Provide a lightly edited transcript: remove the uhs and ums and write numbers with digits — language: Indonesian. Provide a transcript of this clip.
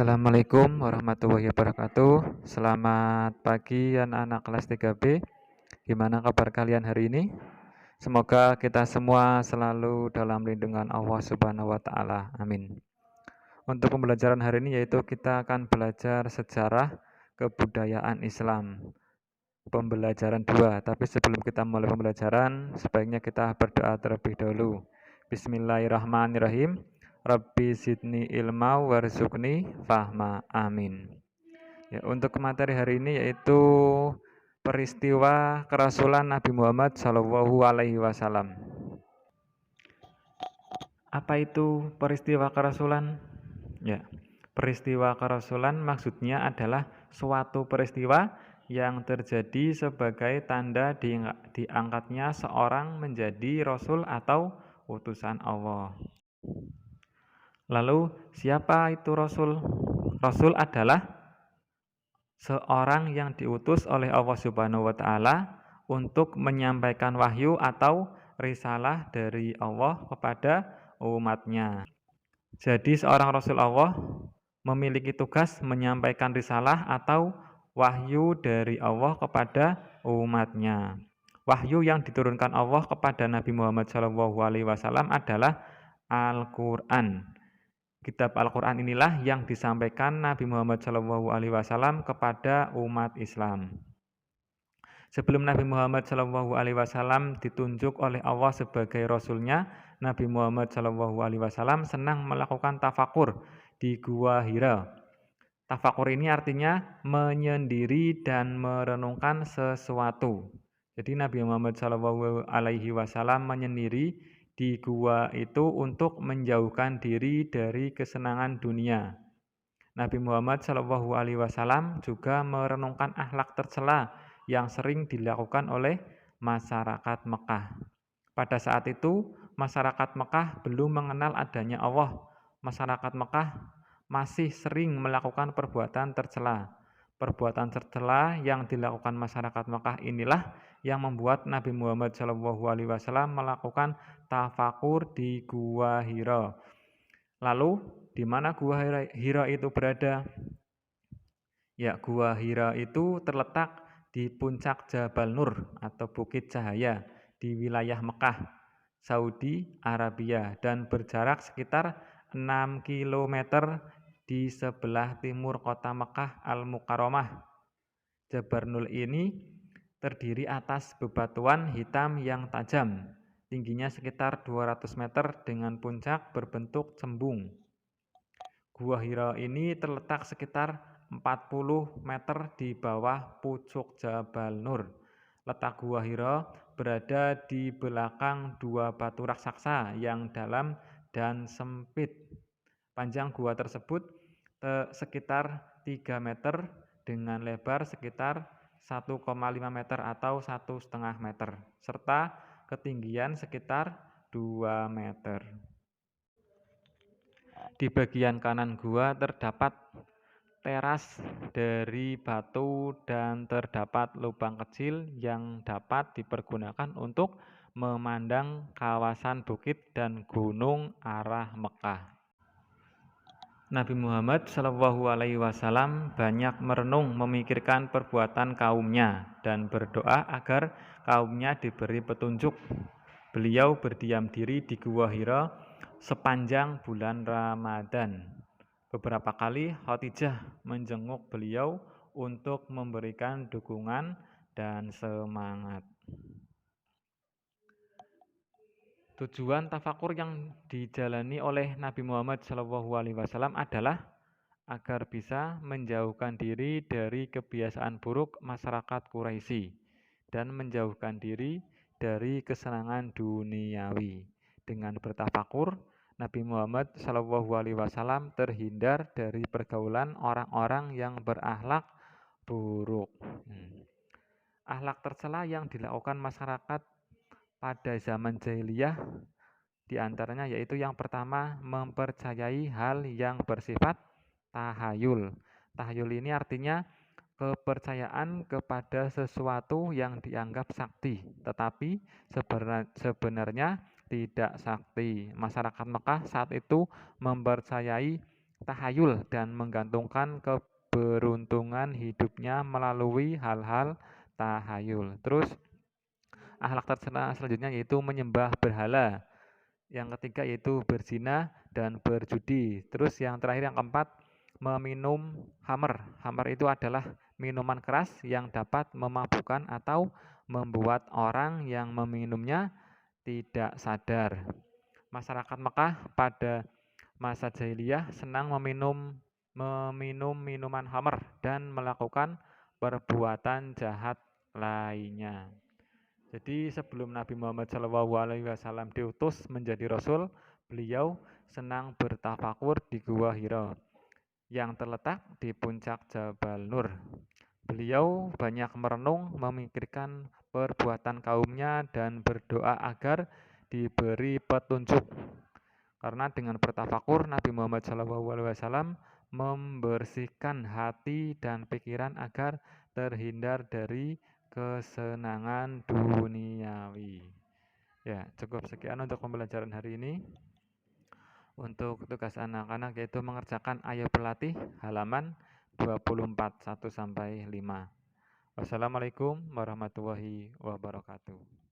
Assalamualaikum warahmatullahi wabarakatuh. Selamat pagi anak-anak kelas 3B. Gimana kabar kalian hari ini? Semoga kita semua selalu dalam lindungan Allah Subhanahu wa taala. Amin. Untuk pembelajaran hari ini yaitu kita akan belajar sejarah kebudayaan Islam. Pembelajaran 2. Tapi sebelum kita mulai pembelajaran, sebaiknya kita berdoa terlebih dahulu. Bismillahirrahmanirrahim. Rabbi zidni ilma warzuqni fahma. Amin. Ya, untuk materi hari ini yaitu peristiwa kerasulan Nabi Muhammad Shallallahu Alaihi Wasallam. Apa itu peristiwa kerasulan? Ya, peristiwa kerasulan maksudnya adalah suatu peristiwa yang terjadi sebagai tanda diangkatnya seorang menjadi rasul atau utusan Allah. Lalu siapa itu Rasul? Rasul adalah seorang yang diutus oleh Allah Subhanahu wa taala untuk menyampaikan wahyu atau risalah dari Allah kepada umatnya. Jadi seorang Rasul Allah memiliki tugas menyampaikan risalah atau wahyu dari Allah kepada umatnya. Wahyu yang diturunkan Allah kepada Nabi Muhammad SAW adalah Al-Quran. Kitab Al-Quran inilah yang disampaikan Nabi Muhammad SAW kepada umat Islam. Sebelum Nabi Muhammad SAW ditunjuk oleh Allah sebagai Rasulnya, Nabi Muhammad SAW senang melakukan tafakur di Gua Hira. Tafakur ini artinya menyendiri dan merenungkan sesuatu. Jadi Nabi Muhammad SAW menyendiri di gua itu untuk menjauhkan diri dari kesenangan dunia. Nabi Muhammad SAW juga merenungkan akhlak tercela yang sering dilakukan oleh masyarakat Mekah. Pada saat itu, masyarakat Mekah belum mengenal adanya Allah. Masyarakat Mekah masih sering melakukan perbuatan tercela. Perbuatan tercela yang dilakukan masyarakat Mekah inilah yang membuat Nabi Muhammad SAW melakukan tafakur di Gua Hira. Lalu, di mana Gua Hira itu berada? Ya, Gua Hira itu terletak di puncak Jabal Nur atau Bukit Cahaya di wilayah Mekah, Saudi Arabia, dan berjarak sekitar 6 km di sebelah timur kota Mekah Al-Mukarramah. Jabal Nur ini terdiri atas bebatuan hitam yang tajam, tingginya sekitar 200 meter dengan puncak berbentuk cembung. Gua Hira ini terletak sekitar 40 meter di bawah pucuk Jabal Nur. Letak Gua Hira berada di belakang dua batu raksasa yang dalam dan sempit. Panjang gua tersebut sekitar 3 meter dengan lebar sekitar 1,5 meter atau 1,5 meter, serta ketinggian sekitar 2 meter. Di bagian kanan gua terdapat teras dari batu dan terdapat lubang kecil yang dapat dipergunakan untuk memandang kawasan bukit dan gunung arah Mekah. Nabi Muhammad SAW banyak merenung memikirkan perbuatan kaumnya dan berdoa agar kaumnya diberi petunjuk. Beliau berdiam diri di Gua Hira sepanjang bulan Ramadan. Beberapa kali Khadijah menjenguk beliau untuk memberikan dukungan dan semangat. Tujuan tafakur yang dijalani oleh Nabi Muhammad SAW adalah agar bisa menjauhkan diri dari kebiasaan buruk masyarakat Quraisy dan menjauhkan diri dari kesenangan duniawi. Dengan bertafakur, Nabi Muhammad SAW terhindar dari pergaulan orang-orang yang berakhlak buruk. Akhlak tercela yang dilakukan masyarakat pada zaman jahiliyah diantaranya yaitu yang pertama mempercayai hal yang bersifat tahayul. Tahayul ini artinya kepercayaan kepada sesuatu yang dianggap sakti, tetapi sebenarnya tidak sakti. Masyarakat Mekah saat itu mempercayai tahayul dan menggantungkan keberuntungan hidupnya melalui hal-hal tahayul. Terus akhlak tercela selanjutnya yaitu menyembah berhala. Yang ketiga yaitu berzina dan berjudi. Terus yang terakhir yang keempat meminum khamr. Khamr itu adalah minuman keras yang dapat memabukkan atau membuat orang yang meminumnya tidak sadar. Masyarakat Mekah pada masa jahiliyah senang meminum minuman khamr dan melakukan perbuatan jahat lainnya. Jadi sebelum Nabi Muhammad SAW diutus menjadi Rasul, beliau senang bertafakur di Gua Hira yang terletak di puncak Jabal Nur. Beliau banyak merenung, memikirkan perbuatan kaumnya dan berdoa agar diberi petunjuk. Karena dengan bertafakur Nabi Muhammad SAW membersihkan hati dan pikiran agar terhindar dari kesenangan duniawi. Ya, cukup sekian untuk pembelajaran hari ini. Untuk tugas anak-anak yaitu mengerjakan ayo berlatih halaman 24 1 sampai 5. Wassalamualaikum warahmatullahi wabarakatuh.